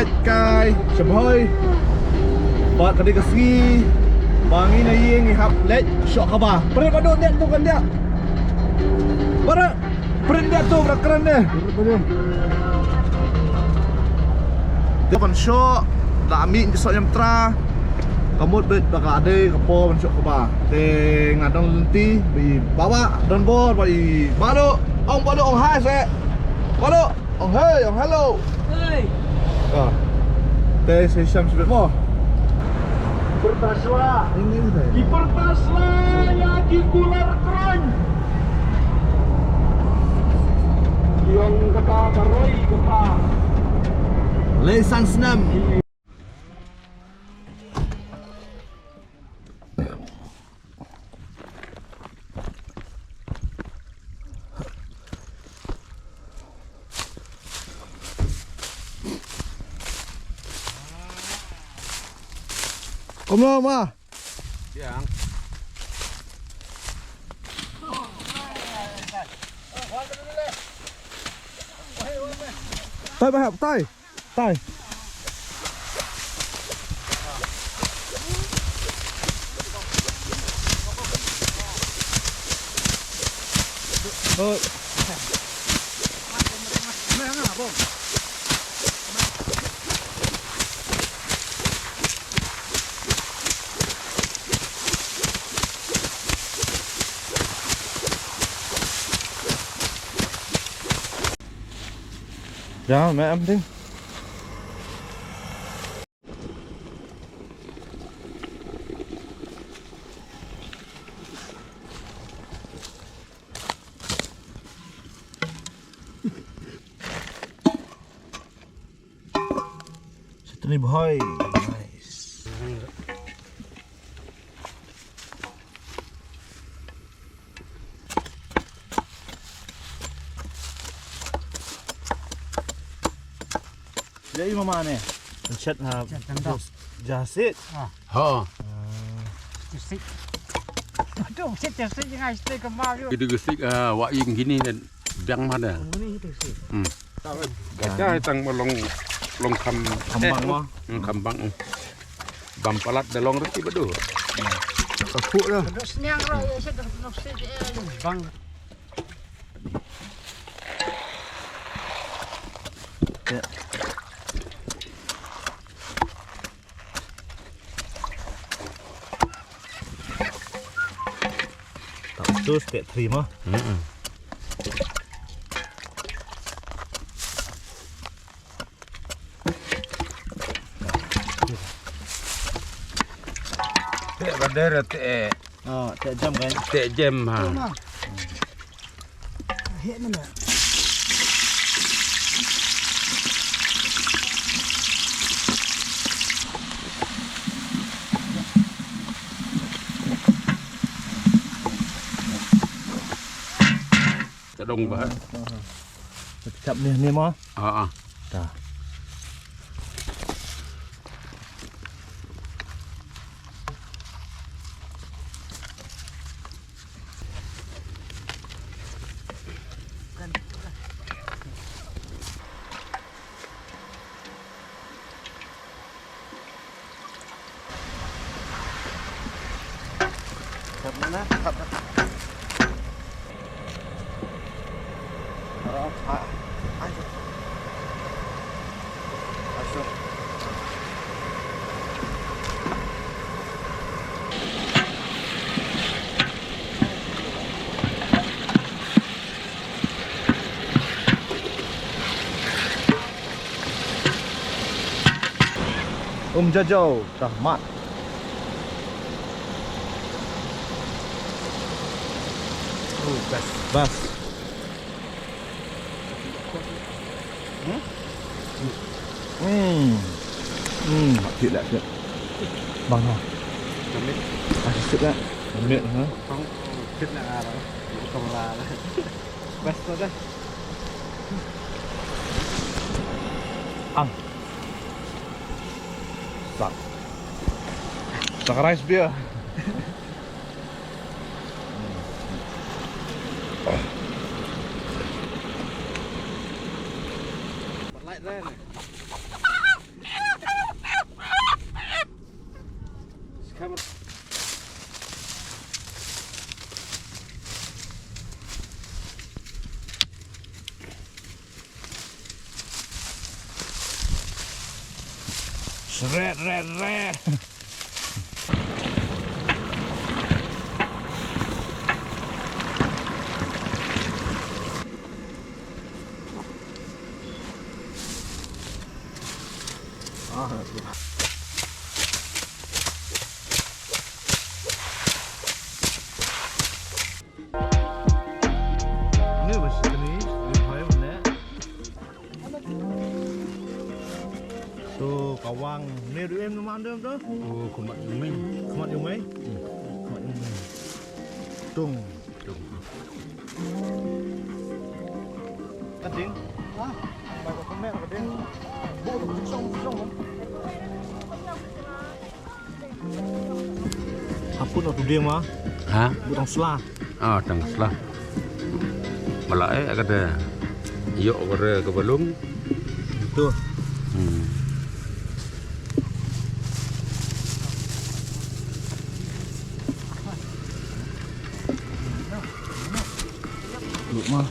lệch cài chấm hơi bọt cái đi cái ski bangi na yeng hap lệch shok ka ba pare ba do lihat tu kan dia bara print dia tu berak keren dia dia kan shok dah ambil di sok yang tra kamut bet baka ade kapo man shok ka ba te ngadong lenti bi bawa don bor bi balu ong hai se balu ong hey ong hello hey te se syam sebet mo Pertaslah, ini udah dipertaslah lagi kular keren. Yang kata Roy kata lesan senam Kom ma. Yang Tay ba hạp tay. Tay. Rồi. Dạ mẹ em đi. Satu boy. Nice. Jadi mama ni, chat jasit. ha, Sit. Aduh, sit jangan stay ke mau. kita gesik wak yang gini dan biang mana? Ini itu sit. Gajah tang melong Kambang mah. kambang. Bampalat dalong reti bedu. Kapuk dah. Duduk senyang roh, ya sit duduk sit bang. Tak betul tak terima. Tak badar tak Tak jam kan. tak jam ha. Hit mana? Dong bah. Cap ni mah. Ha. Dah. Cap mana? Cap. Jajau dah mat. Bas. Thiệt lại thiệt. Bằng nào? Thiệt lại. Miệng hả? Không, chết là rồi. Không là best rồi đấy. Ang. Saka rice beer. Bật lại ra này. Red. Ini masih jenis, lebih banyak. Tu kawang ni du em nama anda tu? Oh, kumat ni. Kemat yang mai? Kemat yang mai. Tung. Kading. Ah, baik kau kemat kading. Bawa tu song. Apa nak tu dia mah? Ha? Budang selah. Ah, tang selah. Malai kata. Yok ke belum. Tu. Luk mah.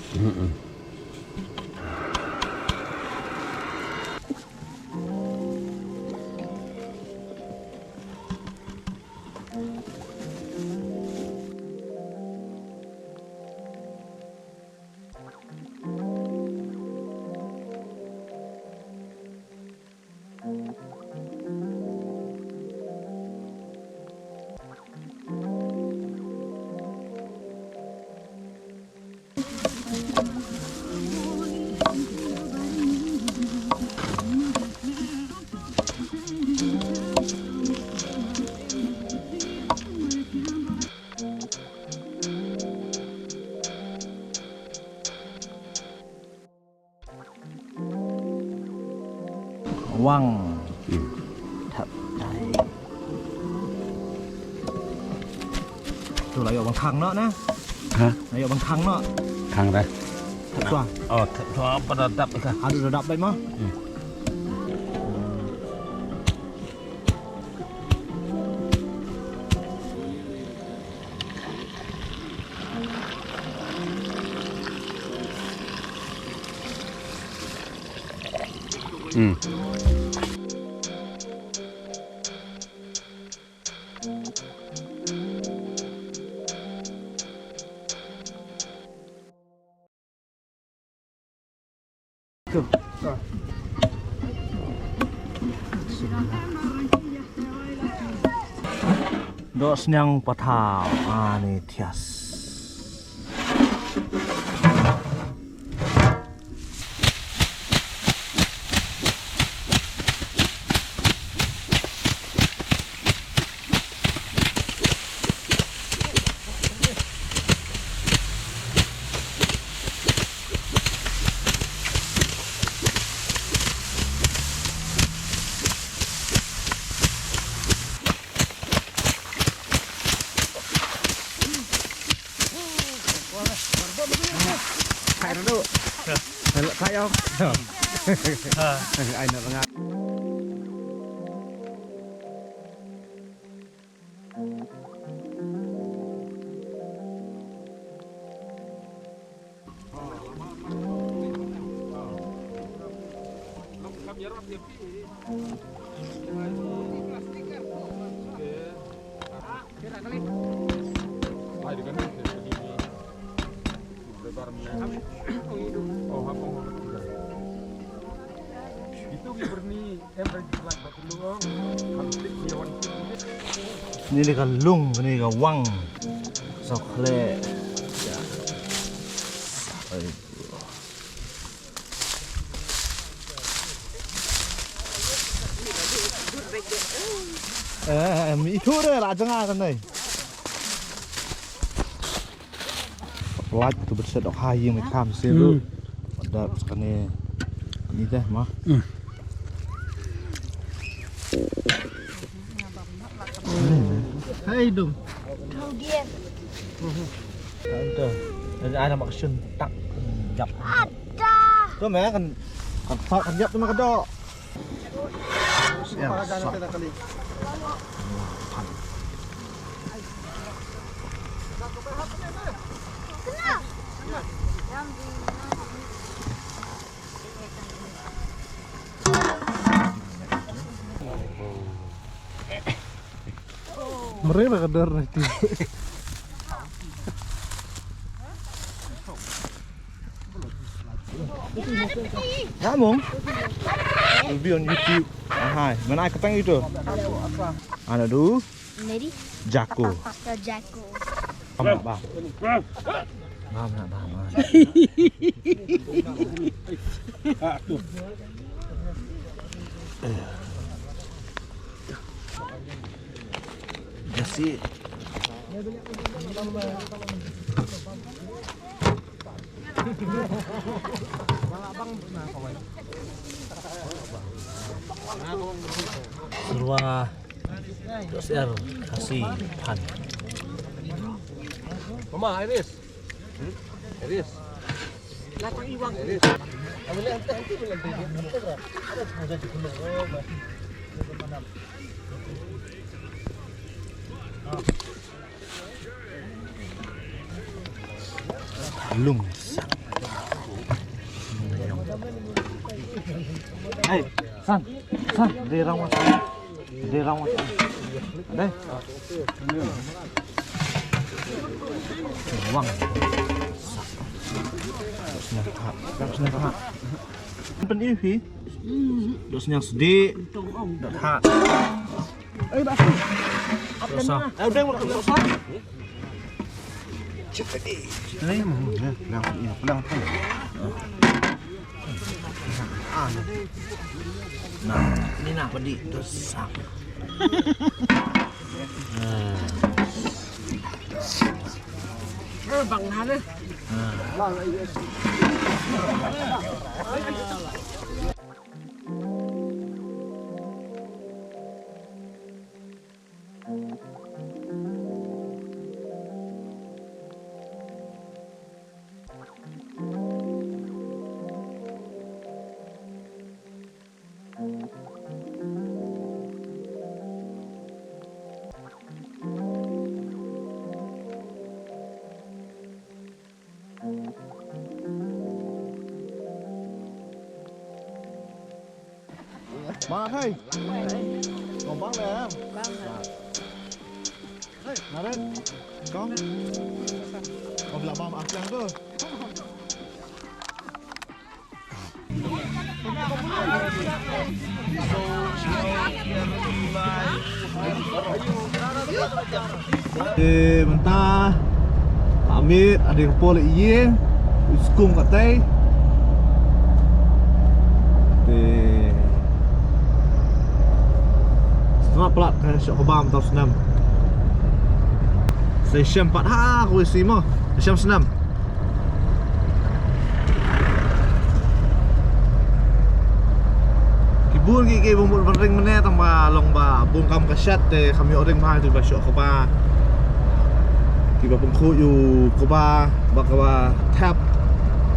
Wang. Thật đấy. Tôi lấy ở bằng thằng đó nè. Hả? Lấy ở bằng thằng đó. Thang đây. Thật xoa. Thật xóa pada dap ka. Ada redap đây mah. Tuh. Dok senyang patau. Ah ni tias. Khai nó đâu? Khai không? Anh nữa ngã. Ini kan lung, ini kan wang, sokle. Itu deh lah jangan kan nih. Light tu bersih dok hai yang macam selu. Ada sekali ini deh mah. Hai dong. Thâu điên. Ada ai nak maksud tak jap. Ada. Tu meh kan kan jap tu mah kedok. Mereka kadar nanti. Kamu? Video on YouTube. Hai, mana ketang itu? Ada dulu. Lady? Jako. The Jacko. Bang. Bang. Jadi Serwa Dosir kasih pan. Mama, Iris. Iris. Lapang iwang. Iris. Ambil ente boleh beli. Ada saja di benar. belum. Hey, San, di rawa sana. Di rawa sana. Ada? Uang. Dosnya tak. Penting sih. Dosnya sedih. Tak. Dosa. Udah mau dosa. Ini pulang. Nah, ini nak pedi dosa. Bang Hana. Mà thôi. Còn bắn này em. Nào đấy. Con. Còn là bom ăn chăng cơ. Thì mình ta pamit ada yang pole iye uskum katai. Setengah pelat ke Syok Kebam tahun senam. Station 4H aku isi mah. Station senam. Kibun gigi bumbut bering meneh tambah long ba bungkam kasyat te kami orang mah tu ba Syok Kebam. Tiba pengku yu Kebam bakawa tap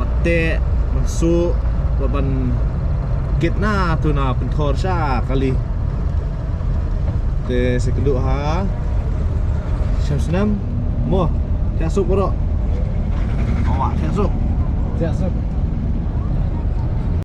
pate masuk baban kitna tu na pentor sya kali. Te sekeduk ha. Syam senam. Mo. Siap sup borok. Awak siap sup. Siap.